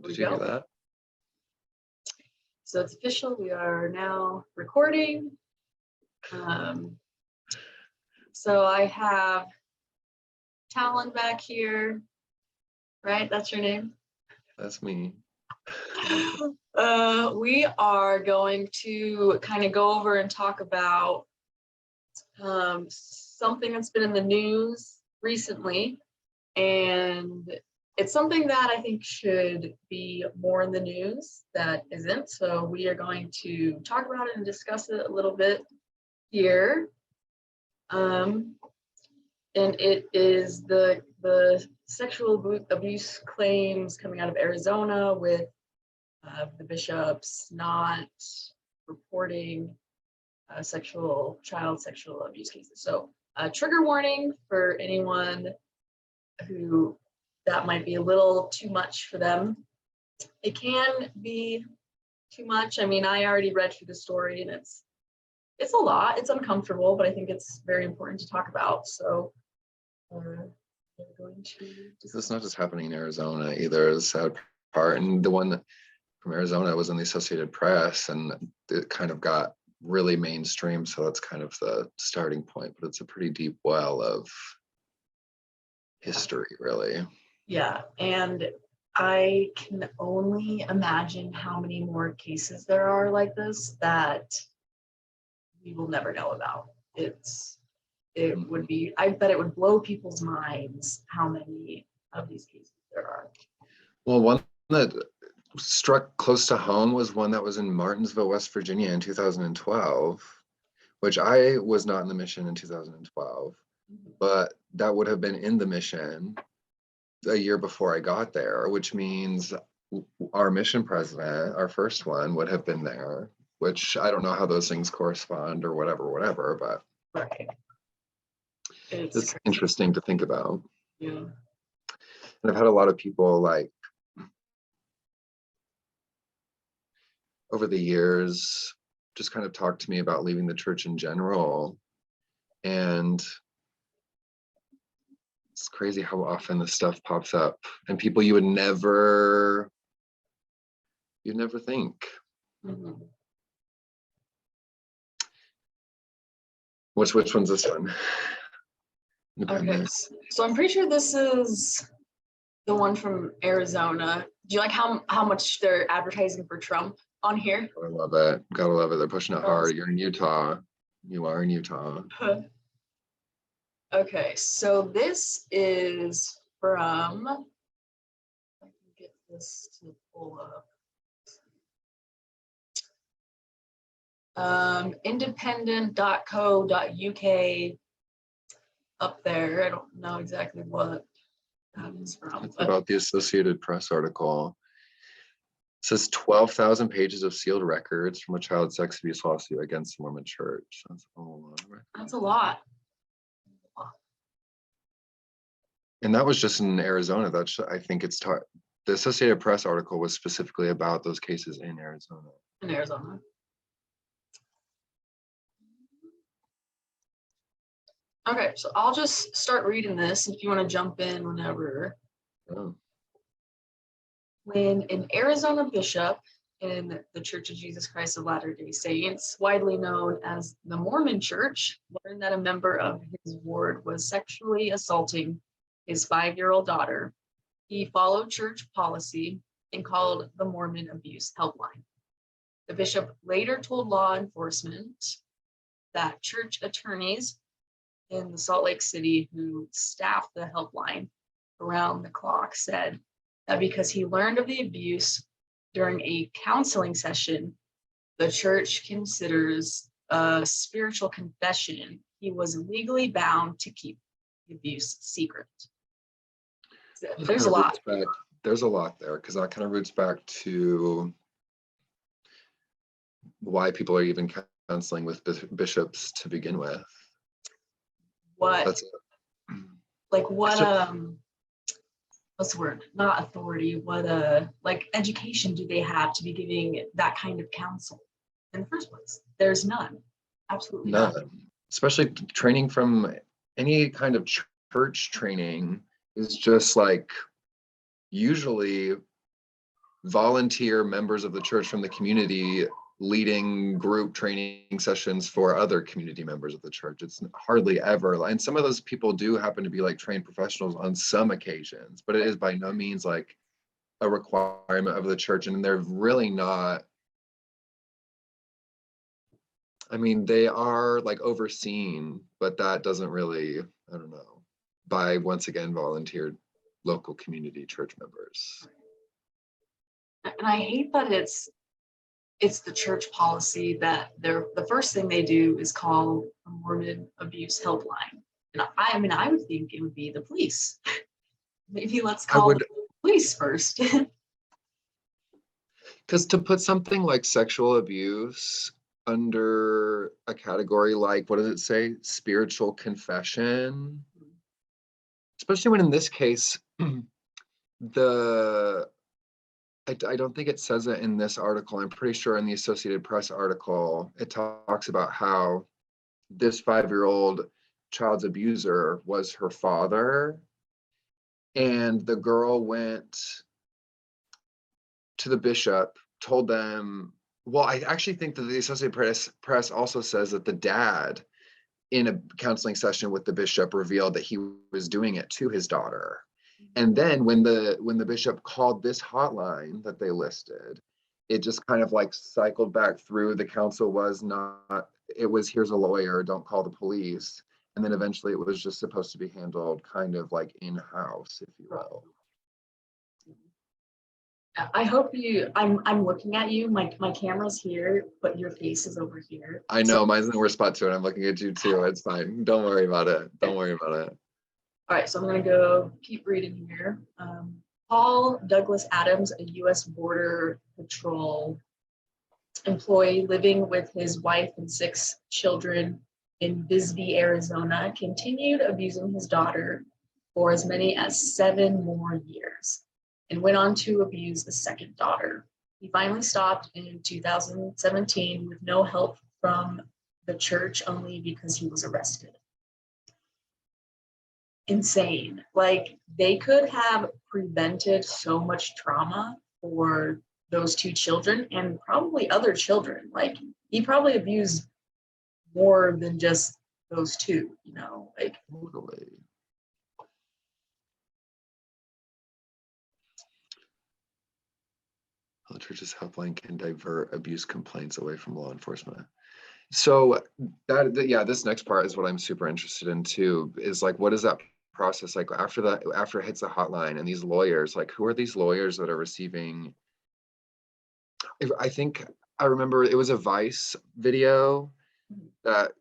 Did you hear that? So it's official. We are now recording. So I have Talon back here, right? That's your name? That's me. We are going to kind of go over and talk about something that's been in the news recently, and it's something that I think should be more in the news that isn't. So we are going to talk about it and discuss it a little bit here. And it is the sexual abuse claims coming out of Arizona with the bishops not reporting child sexual abuse cases. So trigger warning for anyone who that might be a little too much for them. It can be too much. I mean, I already read through the story and it's a lot. It's uncomfortable, but I think it's very important to talk about. So we're going to. This is not just happening in Arizona either. Is the sad part, and the one from Arizona was in the Associated Press, and it kind of got really mainstream. So that's kind of the starting point. But it's a pretty deep well of history, really. Yeah, and I can only imagine how many more cases there are like this that we will never know about. It would be, I bet it would blow people's minds how many of these cases there are. Well, one that struck close to home was one that was in Martinsville, West Virginia in 2012, which I was not in the mission in 2012, but that would have been in the mission a year before I got there, which means our mission president, our first one, would have been there, which I don't know how those things correspond or whatever, but Right. It's interesting to think about. Yeah. And I've had a lot of people like over the years just kind of talk to me about leaving the church in general. And it's crazy how often this stuff pops up and people you'd never think. Mm-hmm. Which one's this one? Okay, so I'm pretty sure this is the one from Arizona. Do you like how much they're advertising for Trump on here? I love it. Gotta love it. They're pushing it hard. You're in Utah. You are in Utah. Okay, so this is from, I can get this to pull up. Independent.co.uk up there. I don't know exactly what that is from. It's about the Associated Press article. It says 12,000 pages of sealed records from a child sex abuse lawsuit against the Mormon Church. That's a lot. That's a lot. And that was just in Arizona. That's, I think it's taught. The Associated Press article was specifically about those cases in Arizona. In Arizona. Okay, so I'll just start reading this if you want to jump in whenever. Oh. When an Arizona bishop in the Church of Jesus Christ of Latter-day Saints, widely known as the Mormon Church, learned that a member of his ward was sexually assaulting his 5-year-old daughter, he followed church policy and called the Mormon Abuse Helpline. The bishop later told law enforcement that church attorneys in the Salt Lake City who staffed the helpline around the clock said that because he learned of the abuse during a counseling session, the church considers a spiritual confession. He was legally bound to keep the abuse secret. There's a lot. There's a lot there because that kind of roots back to why people are even counseling with bishops to begin with. What's the word? Not authority. What like education do they have to be giving that kind of counsel in the first place? There's none. Absolutely none. Especially training from any kind of church training is just like usually volunteer members of the church from the community leading group training sessions for other community members of the church. It's hardly ever, and some of those people do happen to be like trained professionals on some occasions, but it is by no means like a requirement of the church, and they're really not. I mean, they are like overseen, but that doesn't really, I don't know, by once again volunteered local community church members. And I hate that it's the church policy that the first thing they do is call a Mormon abuse helpline. And I mean, I would think it would be the police. Maybe let's call the police first. Because to put something like sexual abuse under a category like, what does it say? Spiritual confession. Especially when in this case, I don't think it says it in this article. I'm pretty sure in the Associated Press article, it talks about how this 5-year-old child's abuser was her father. And the girl went to the bishop, told them, well, I actually think that the Associated Press also says that the dad in a counseling session with the bishop revealed that he was doing it to his daughter. And then when the bishop called this hotline that they listed, it just kind of like cycled back through. The counsel was not, it was, here's a lawyer, don't call the police. And then eventually it was just supposed to be handled kind of like in-house, if you will. I hope I'm looking at you. My camera's here, but your face is over here. I know, mine's in the worst spot too, and I'm looking at you too. It's fine. Don't worry about it. Don't worry about it. All right, so I'm going to go keep reading here. Paul Douglas Adams, a U.S. Border Patrol employee living with his wife and 6 children in Bisbee, Arizona, continued abusing his daughter for as many as 7 more years and went on to abuse a second daughter. He finally stopped in 2017 with no help from the church, only because he was arrested. Insane. Like, they could have prevented so much trauma for those 2 children and probably other children. Like, he probably abused more than just those 2, you know, like. Totally. The church's helpline can divert abuse complaints away from law enforcement. So yeah, this next part is what I'm super interested in too, is like, what is that process like after it hits a hotline, and these lawyers, like, who are these lawyers that are receiving? I think I remember it was a Vice video that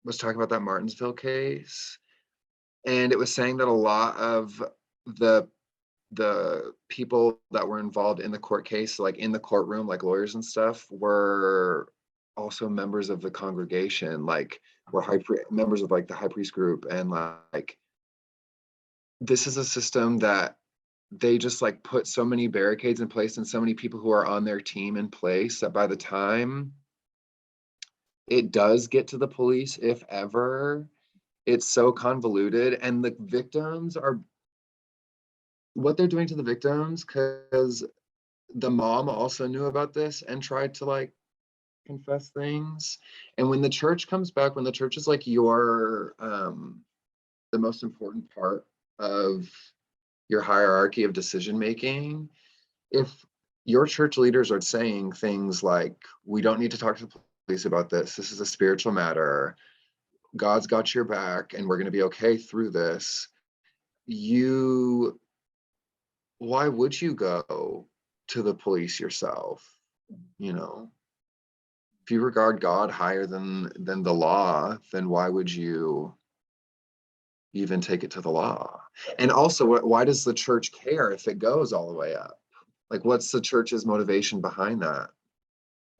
was talking about that Martinsville case, and it was saying that a lot of the people that were involved in the court case, like in the courtroom, like lawyers and stuff, were also members of the congregation, like were members of like the high priest group. And like, this is a system that they just like put so many barricades in place and so many people who are on their team in place that by the time it does get to the police, if ever, it's so convoluted. And the victims are, what they're doing to the victims, because the mom also knew about this and tried to like confess things. And when the church comes back, when the church is like your the most important part of your hierarchy of decision making, if your church leaders are saying things like, we don't need to talk to the police about this is a spiritual matter, God's got your back, and we're going to be okay through this, why would you go to the police yourself? You know, if you regard God higher than the law, then why would you even take it to the law? And also, why does the church care if it goes all the way up? Like, what's the church's motivation behind that?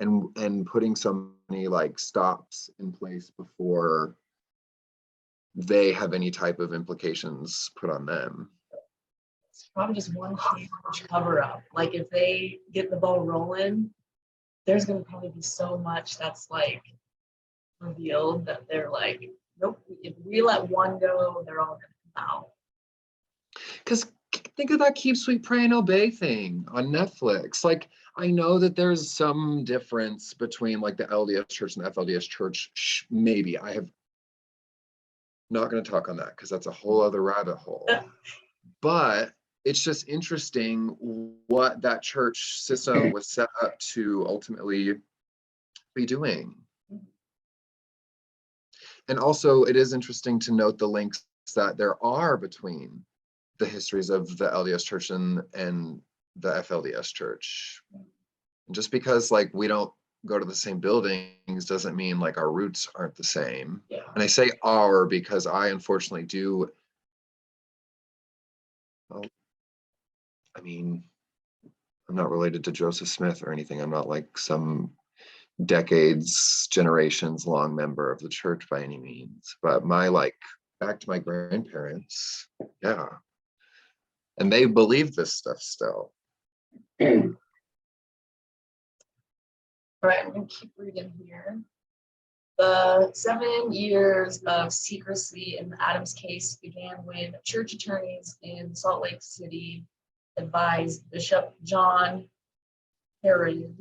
And putting so many like stops in place before they have any type of implications put on them. It's probably just one huge cover up. Like, if they get the ball rolling, there's going to probably be so much that's like revealed that they're like, nope, if we let one go, they're all going to come out. Because think of that Keep Sweet Pray and Obey thing on Netflix. Like, I know that there's some difference between like the LDS church and the FLDS church. Maybe I have not going to talk on that because that's a whole other rabbit hole. But it's just interesting what that church system was set up to ultimately be doing. And also, it is interesting to note the links that there are between the histories of the LDS church and the FLDS church. And just because like we don't go to the same buildings doesn't mean like our roots aren't the same. Yeah. And I say our because I unfortunately do. Well, I mean, I'm not related to Joseph Smith or anything. I'm not like some decades, generations long member of the church by any means. But my like back to my grandparents, yeah. And they believe this stuff still. All right, I'm going to keep reading here. The 7 years of secrecy in the Adams case began when church attorneys in Salt Lake City advised Bishop John Herod,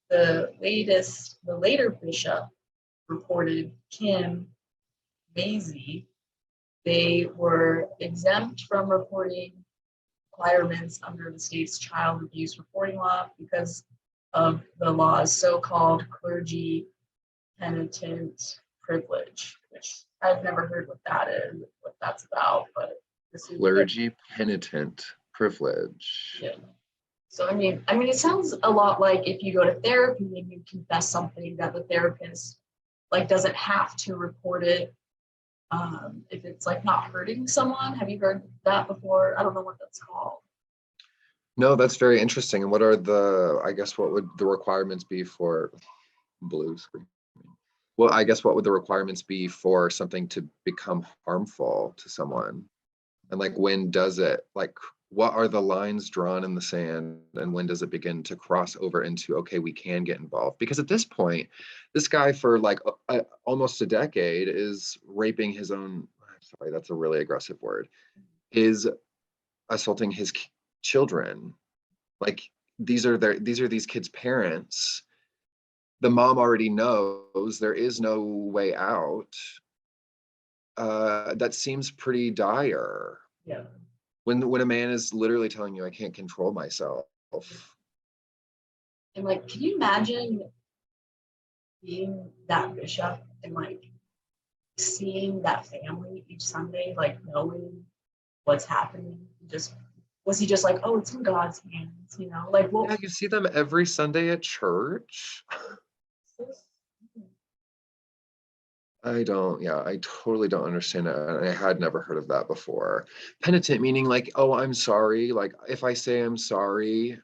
the later bishop reported Kim Maisie, they were exempt from reporting requirements under the state's child abuse reporting law because of the law's so-called clergy penitent privilege, which I've never heard what that is, what that's about, but this is Clergy penitent privilege. yeah. So I mean, it sounds a lot like if you go to therapy and you confess something that the therapist like doesn't have to report it if it's like not hurting someone. Have you heard that before? I don't know what that's called. No, that's very interesting. And what are the, I guess, what would the requirements be for blue screen? Well, I guess what would the requirements be for something to become harmful to someone? And like, when does it, like, what are the lines drawn in the sand and when does it begin to cross over into, okay, we can get involved? Because at this point, this guy for like almost a decade is raping his own, sorry, that's a really aggressive word, is assaulting his children. Like these are these kids' parents. The mom already knows there is no way out. That seems pretty dire. Yeah. When a man is literally telling you, I can't control myself. And like, can you imagine being that bishop and like seeing that family each Sunday, like knowing what's happening? Just was he just like, oh, it's in God's hands, you know? Like, well, Yeah, you see them every Sunday at church. I totally don't understand it. I had never heard of that before. Penitent meaning like, oh, I'm sorry. Like if I say I'm sorry,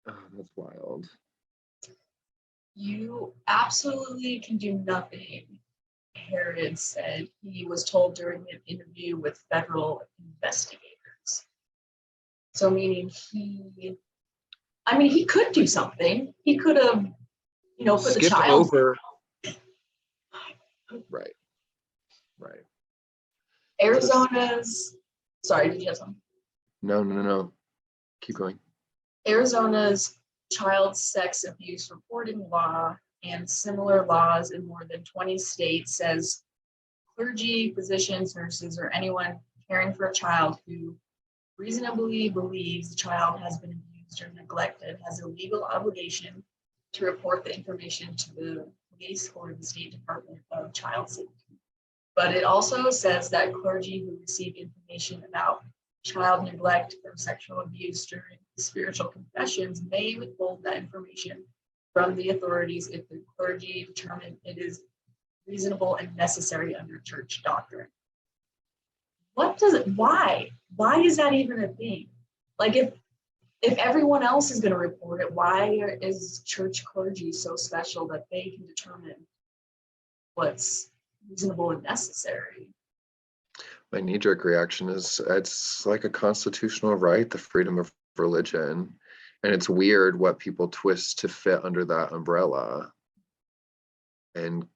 oh, that's wild. you absolutely can do nothing, Herod said he was told during an interview with federal investigators. So meaning he could do something. He could have, put the Skipped child over. Right. Sorry, did you have something? No. Keep going. Arizona's child sex abuse reporting law and similar laws in more than 20 states says clergy, physicians, nurses, or anyone caring for a child who reasonably believes the child has been abused or neglected has a legal obligation to report the information to the police or the State Department of Child Safety. But it also says that clergy who receive information about child neglect or sexual abuse during spiritual confessions may withhold that information from the authorities if the clergy determine it is reasonable and necessary under church doctrine. Why is that even a thing? Like if everyone else is going to report it, why is church clergy so special that they can determine what's reasonable and necessary? My knee-jerk reaction is it's like a constitutional right, the freedom of religion. And it's weird what people twist to fit under that umbrella. And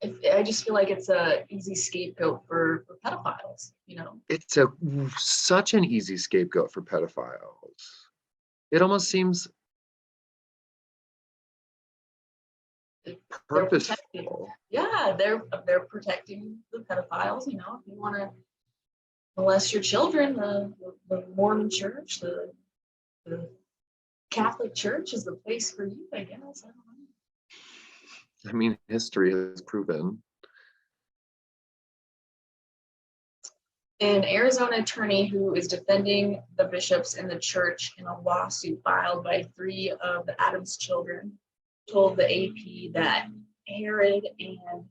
I just feel like it's a easy scapegoat for pedophiles, you know? It's such an easy scapegoat for pedophiles. It almost seems They're protecting. purposeful. Yeah, they're protecting the pedophiles, you know, if you want to molest your children, the Mormon Church, the Catholic Church is the place for you, I guess. I don't know. I mean, history has proven. An Arizona attorney who is defending the bishops in the church in a lawsuit filed by 3 of the Adams children told the AP that Herod and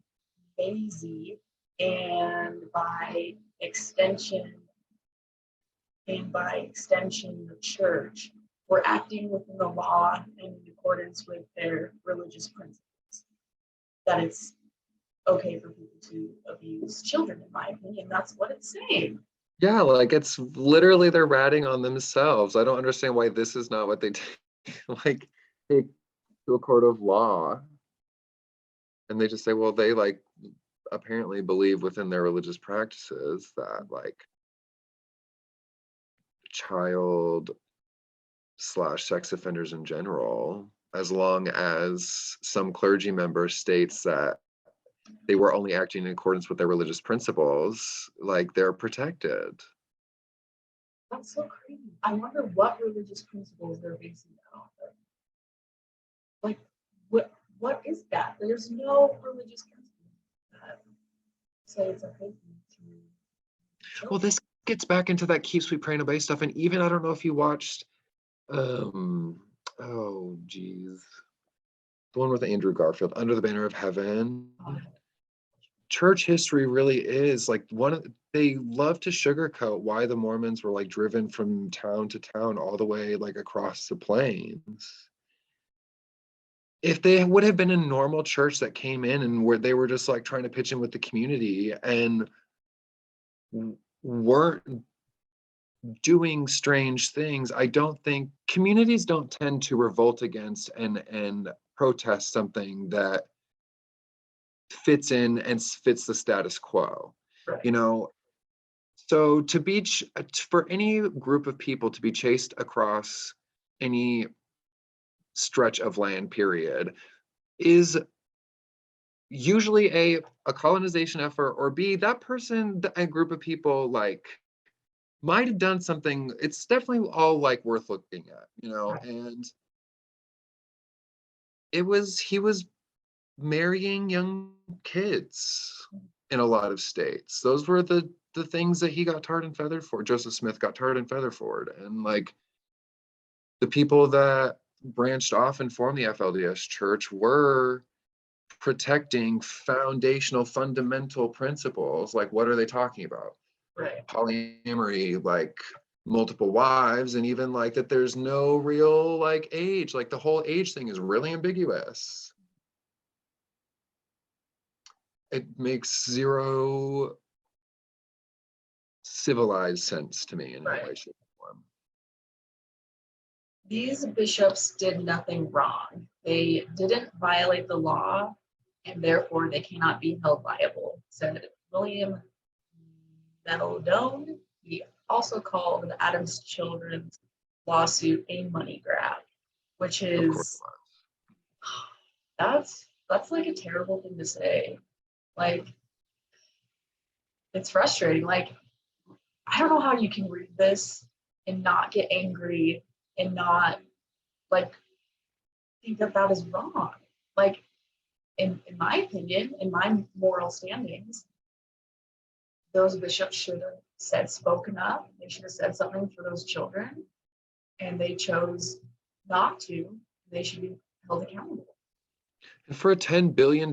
Maisie, and by extension, the church, were acting within the law and in accordance with their religious principles. That it's okay for people to abuse children, in my opinion. That's what it's saying. Yeah, like it's literally they're ratting on themselves. I don't understand why this is not what they like take to a court of law. And they just say, well, they like apparently believe within their religious practices that like child slash sex offenders in general, as long as some clergy member states that they were only acting in accordance with their religious principles, like they're protected. That's so crazy. I wonder what religious principles they're basing that off of. Like, what is that? There's no religious principle that say it's okay to. Well, this gets back into that keep sweet pray and obey stuff. And even I don't know if you watched oh geez. The one with Andrew Garfield, Under the Banner of Heaven. Church history really is like they love to sugarcoat why the Mormons were like driven from town to town all the way like across the plains. If they would have been a normal church that came in and where they were just like trying to pitch in with the community and weren't doing strange things, I don't think communities don't tend to revolt against and protest something that fits in and fits the status quo. Right. You know, so to be for any group of people to be chased across any stretch of land period is usually a colonization effort, or B, that person, a group of people like might have done something. It's definitely all like worth looking at, you know. And he was marrying young kids in a lot of states. Those were the things that he got tarred and feathered for. Joseph Smith got tarred and feathered for it. And like the people that branched off and formed the FLDS church were protecting foundational fundamental principles. Like what are they talking about? Right. Polyamory, like multiple wives, and even like that there's no real like age, like the whole age thing is really ambiguous. It makes zero civilized sense to me in any way, shape, or form. These bishops did nothing wrong. They didn't violate the law, and therefore they cannot be held liable, said William Meldone. He also called the Adams children's lawsuit a money grab, which is that's like a terrible thing to say. Like, it's frustrating. Like, I don't know how you can read this and not get angry and not like think that that is wrong. Like, in my opinion, in my moral standings, those bishops should have spoken up. They should have said something for those children, and they chose not to. They should be held accountable. And for a $10 billion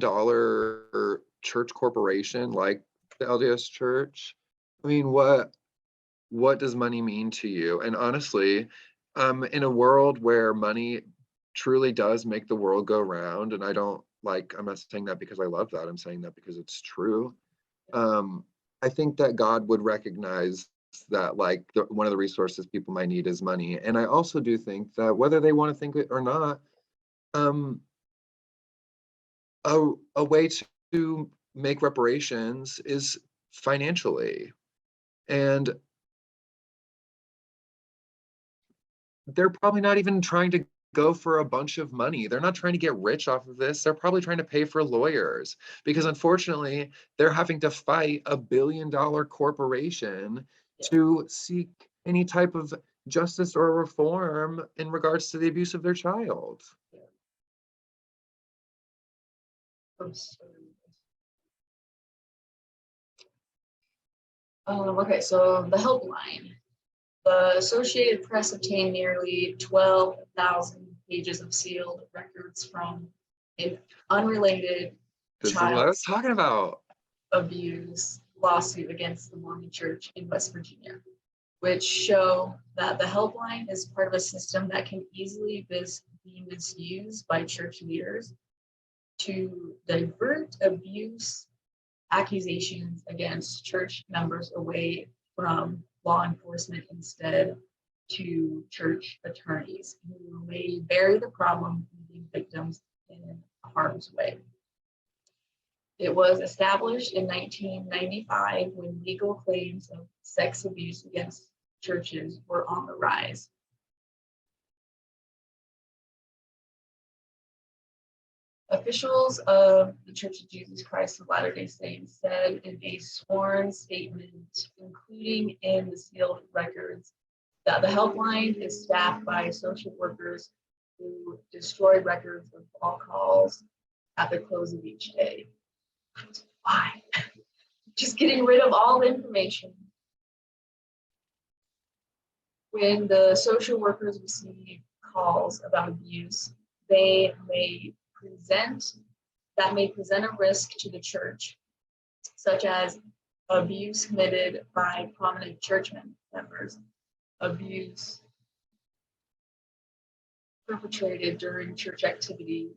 church corporation like the LDS Church, I mean, what does money mean to you? And honestly, in a world where money truly does make the world go round, and I'm not saying that because I love that, I'm saying that because it's true. I think that God would recognize that like one of the resources people might need is money. And I also do think that whether they want to think it or not, a way to make reparations is financially. And they're probably not even trying to go for a bunch of money. They're not trying to get rich off of this. They're probably trying to pay for lawyers because unfortunately, they're having to fight $1 billion corporation to seek any type of justice or reform in regards to the abuse of their child. Okay, so the helpline. The Associated Press obtained nearly 12,000 pages of sealed records from an unrelated This is what I was child talking about. abuse lawsuit against the Mormon Church in West Virginia, which show that the helpline is part of a system that can easily be misused by church leaders to divert abuse accusations against church members away from law enforcement instead to church attorneys who may bury the problem, leaving victims in harm's way. It was established in 1995 when legal claims of sex abuse against churches were on the rise. Officials of the Church of Jesus Christ of Latter-day Saints said in a sworn statement, including in the sealed records, that the helpline is staffed by social workers who destroy records of all calls at the close of each day. Why? Just getting rid of all information. When the social workers receive calls about abuse, they may present a risk to the church, such as abuse committed by prominent church members, abuse perpetrated during church activities,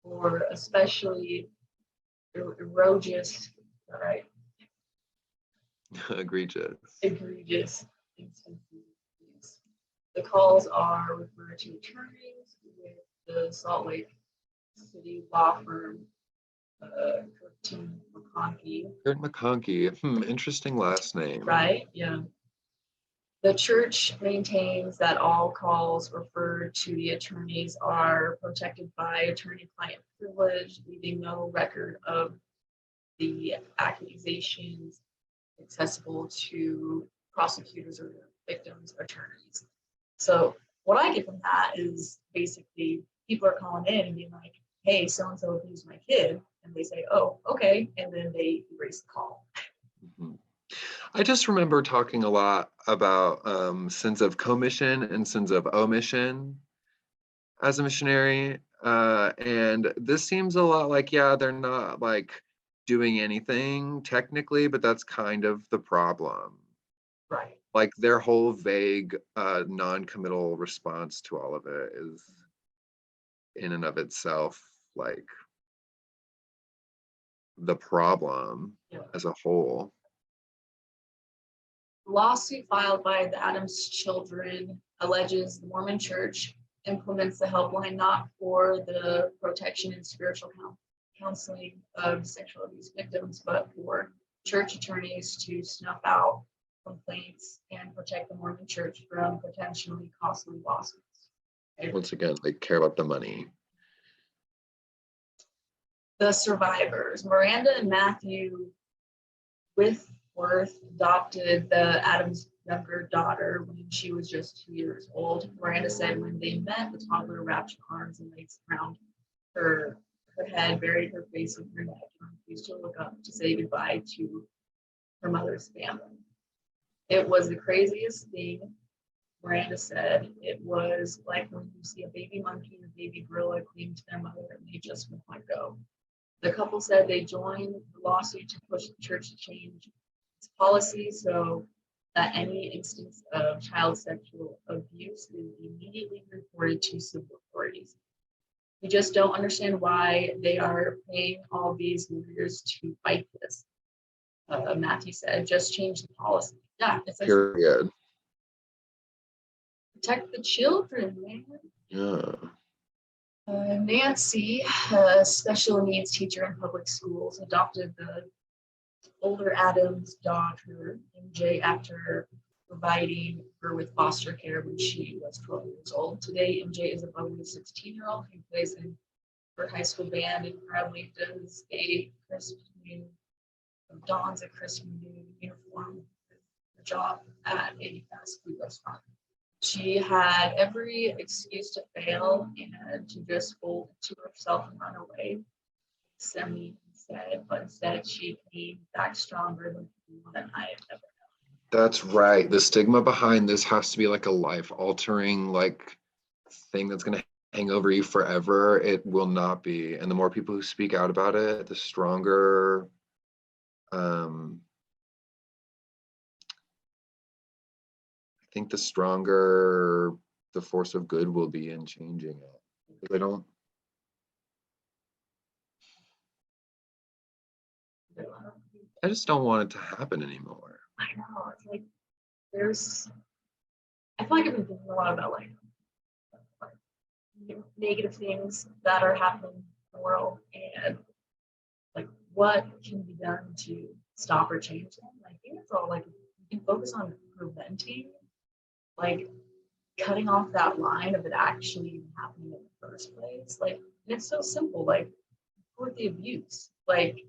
or especially egregious, all right, Egregious instances. The calls are referred to attorneys with the Salt Lake City law firm, Kurt McConkie. Kurt McConkie. Interesting last name. Right, yeah. The church maintains that all calls referred to the attorneys are protected by attorney-client privilege, leaving no record of the accusations accessible to prosecutors or victims' attorneys. So what I get from that is basically people are calling in and being like, hey, so-and-so abused my kid. And they say, oh, okay. And then they erase the call. Mm-hmm. I just remember talking a lot about sins of commission and sins of omission as a missionary. And this seems a lot like, yeah, they're not like doing anything technically, but that's kind of the problem. Right. Like their whole vague non-committal response to all of it is in and of itself like the problem as a whole. The lawsuit filed by the Adams children alleges the Mormon Church implements the helpline not for the protection and spiritual counseling of sexual abuse victims, but for church attorneys to snuff out complaints and protect the Mormon Church from potentially costly lawsuits. Once again, they care about the money. The survivors, Miranda and Matthew Whitworth adopted the Adams' younger daughter when she was just 2 years old. Miranda said when they met, the toddler wrapped her arms and legs around her head, buried her face in her neck, and refused to look up to say goodbye to her mother's family. It was the craziest thing, Miranda said. It was like when you see a baby monkey and a baby gorilla cling to their mother and they just won't let go. The couple said they joined the lawsuit to push the church to change its policy so that any instance of child sexual abuse is immediately reported to civil authorities. We just don't understand why they are paying all these lawyers to fight this. Matthew said, just change the policy. Yeah, it's period. Protect the children, man. Yeah. Nancy, a special needs teacher in public schools, adopted the older Adams' daughter, MJ, after providing her with foster care when she was 12 years old. Today, MJ is a bubbly 16-year-old who plays in her high school band and proudly does a dons a crisp new uniform for a job at a fast food restaurant. She had every excuse to fail and to just fold to herself and run away. Semi said, but instead she came back stronger than I have ever. That's right. The stigma behind this has to be like a life-altering like thing that's going to hang over you forever. It will not be. And the more people who speak out about it, the stronger I think the stronger the force of good will be in changing it. Because I just don't want it to happen anymore. I know. It's like I feel like I've been thinking a lot about like negative things that are happening in the world and like what can be done to stop or change them. I think it's all like you can focus on preventing, like cutting off that line of it actually happening in the first place. Like, and it's so simple, like report the abuse. Like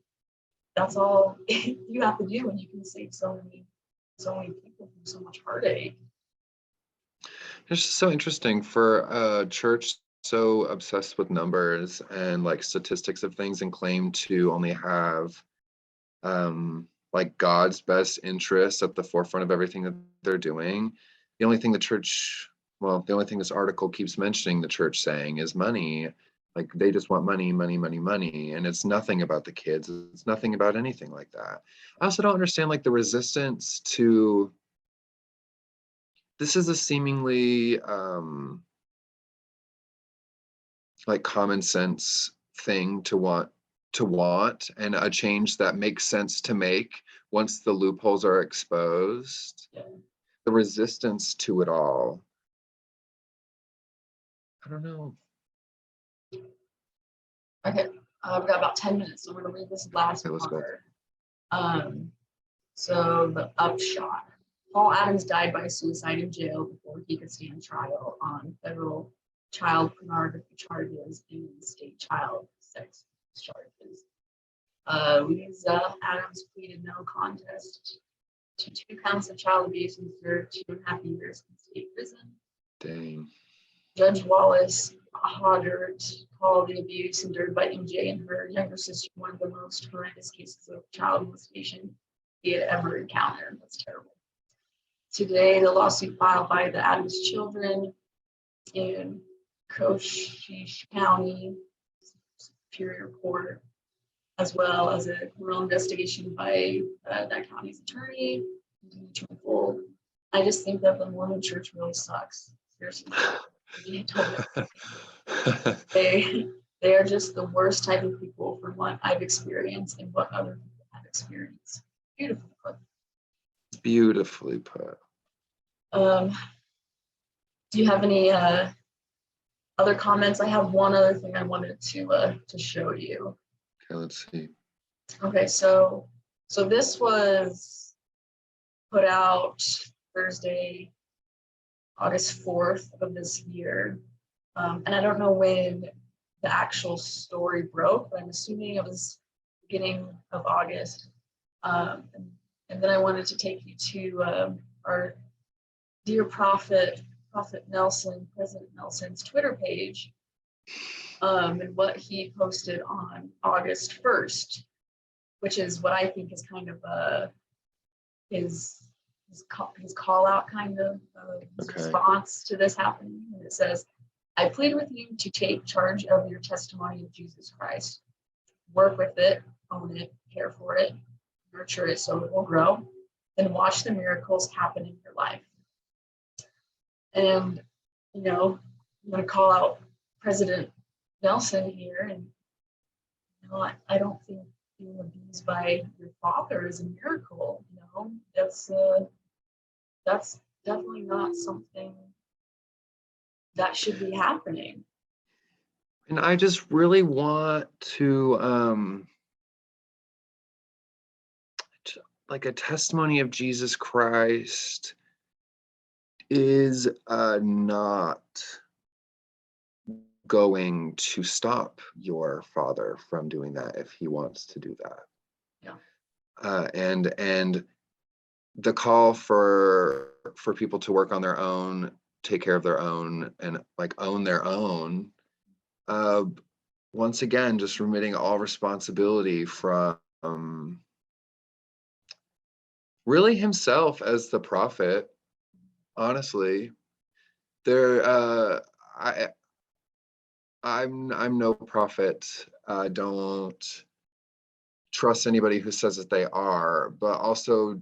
that's all you have to do and you can save so many people from so much heartache. It's just so interesting for a church so obsessed with numbers and like statistics of things and claim to only have like God's best interests at the forefront of everything that they're doing. The only thing this article keeps mentioning the church saying is money. Like they just want money, money, money, money. And it's nothing about the kids. It's nothing about anything like that. I also don't understand like the resistance to this is a seemingly like common sense thing to want and a change that makes sense to make once the loopholes are exposed. Yeah. The resistance to it all, I don't know. Okay, we've got about 10 minutes, so we're gonna read this last Elizabeth. part. So the upshot. Paul Adams died by suicide in jail before he could stand trial on federal child pornography charges and state child sex charges. Lisa Adams pleaded no contest to 2 counts of child abuse and served 2.5 years in state prison. Dang. Judge Wallace Hoggart called the abuse endured by MJ and her younger sister one of the most horrendous cases of child molestation he had ever encountered. That's terrible. Today, the lawsuit filed by the Adams children in Cochise County Superior Court, as well as a criminal investigation by that county's attorney, continue to unfold. I just think that the Mormon Church really sucks. Seriously. They are just the worst type of people from what I've experienced and what other people have experienced. Beautifully put. Beautifully put. Do you have any other comments? I have one other thing I wanted to show you. Okay, let's see. Okay, so this was put out Thursday, August 4th of this year. And I don't know when the actual story broke, but I'm assuming it was beginning of August. And then I wanted to take you to our dear Prophet Nelson, President Nelson's Twitter page, and what he posted on August 1st, which is what I think is kind of his call out kind of his response to this happening. And it says, I plead with you to take charge of your testimony of Jesus Christ. Work with it, own it, care for it, nurture it so it will grow, and watch the miracles happen in your life. And, I'm going to call out President Nelson here. And, I don't think being abused by your father is a miracle. That's definitely not something that should be happening. And I just really want to, like, a testimony of Jesus Christ is not going to stop your father from doing that if he wants to do that. Yeah. And the call for people to work on their own, take care of their own, and like own their own. Once again, just remitting all responsibility from really himself as the prophet. Honestly, I I'm no prophet. I don't trust anybody who says that they are, but also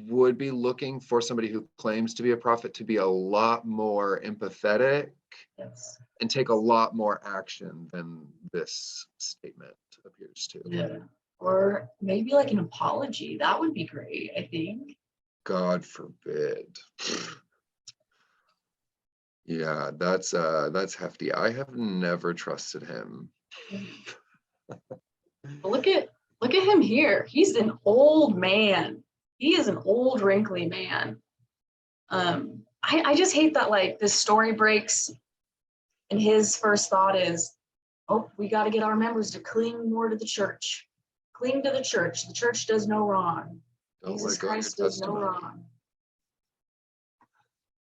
would be looking for somebody who claims to be a prophet to be a lot more empathetic Yes. and take a lot more action than this statement appears to. Yeah. Or maybe like an apology. That would be great, I think. God forbid. Yeah, that's hefty. I have never trusted him. But look at him here. He's an old man. He is an old, wrinkly man. I just hate that like this story breaks and his first thought is, oh, we got to get our members to cling more to the church. Cling to the church. The church does no wrong. Don't Jesus let go of your Christ does no testimony. wrong.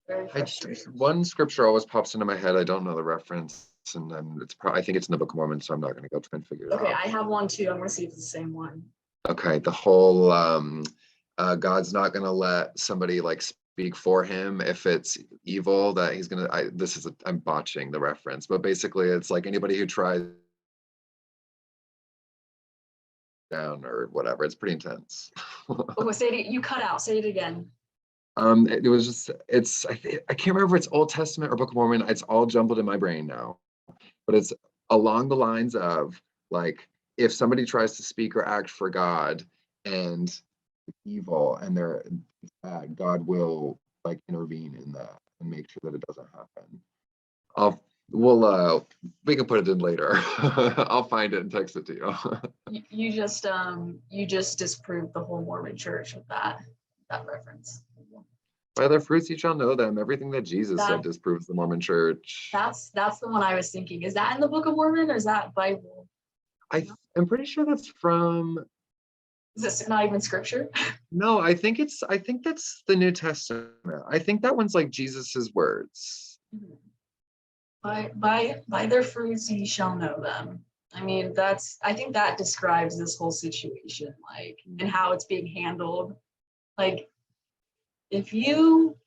Very frustrating. One scripture always pops into my head. I don't know the reference, and I think it's in the Book of Mormon, so I'm not going to go try and figure it Okay, out. I have one too. I'm going to see if it's the same one. Okay, the whole God's not going to let somebody like speak for him if it's evil. That he's going to. I'm botching the reference, but basically, it's like anybody who tries down or whatever. It's pretty intense. Oh, say it. You cut out. Say it again. It was just I can't remember if it's Old Testament or Book of Mormon. It's all jumbled in my brain now, but it's along the lines of like if somebody tries to speak or act for God and evil and they're bad, God will like intervene in that and make sure that it doesn't happen. We can put it in later. I'll find it and text it to you. You just disproved the whole Mormon Church with that reference. By their fruits you shall know them. Everything that Jesus said disproves the Mormon Church. That's the one I was thinking. Is that in the Book of Mormon or is that Bible? I'm pretty sure that's from. Is this not even scripture? No, I think that's the New Testament. I think that one's like Jesus's words. By their fruits ye shall know them. I mean, I think that describes this whole situation, like, and how it's being handled. Like, if you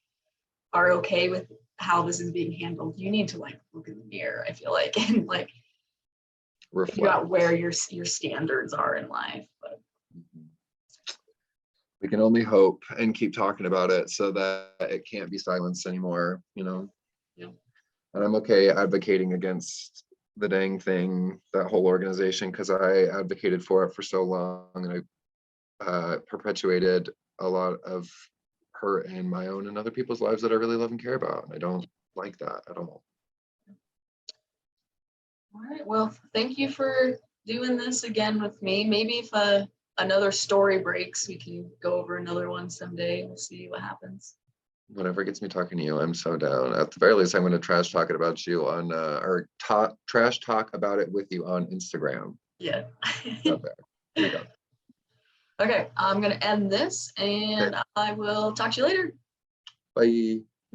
are okay with how this is being handled, you need to like look in the mirror, I feel like, and like figure out where your standards are in life. But we can only hope and keep talking about it so that it can't be silenced anymore, Yeah. And I'm okay advocating against the dang thing, that whole organization, because I advocated for it for so long and I perpetuated a lot of hurt in my own and other people's lives that I really love and care about. And I don't like that at all. All right. Well, thank you for doing this again with me. Maybe if another story breaks, we can go over another one someday. We'll see what happens. Whatever gets me talking to you, I'm so down. At the very least, I'm going to trash talk it about you on, or trash talk about it with you on Instagram. Yeah. Not there. Here we go. Okay, I'm going to end this and I will talk to you later. Bye.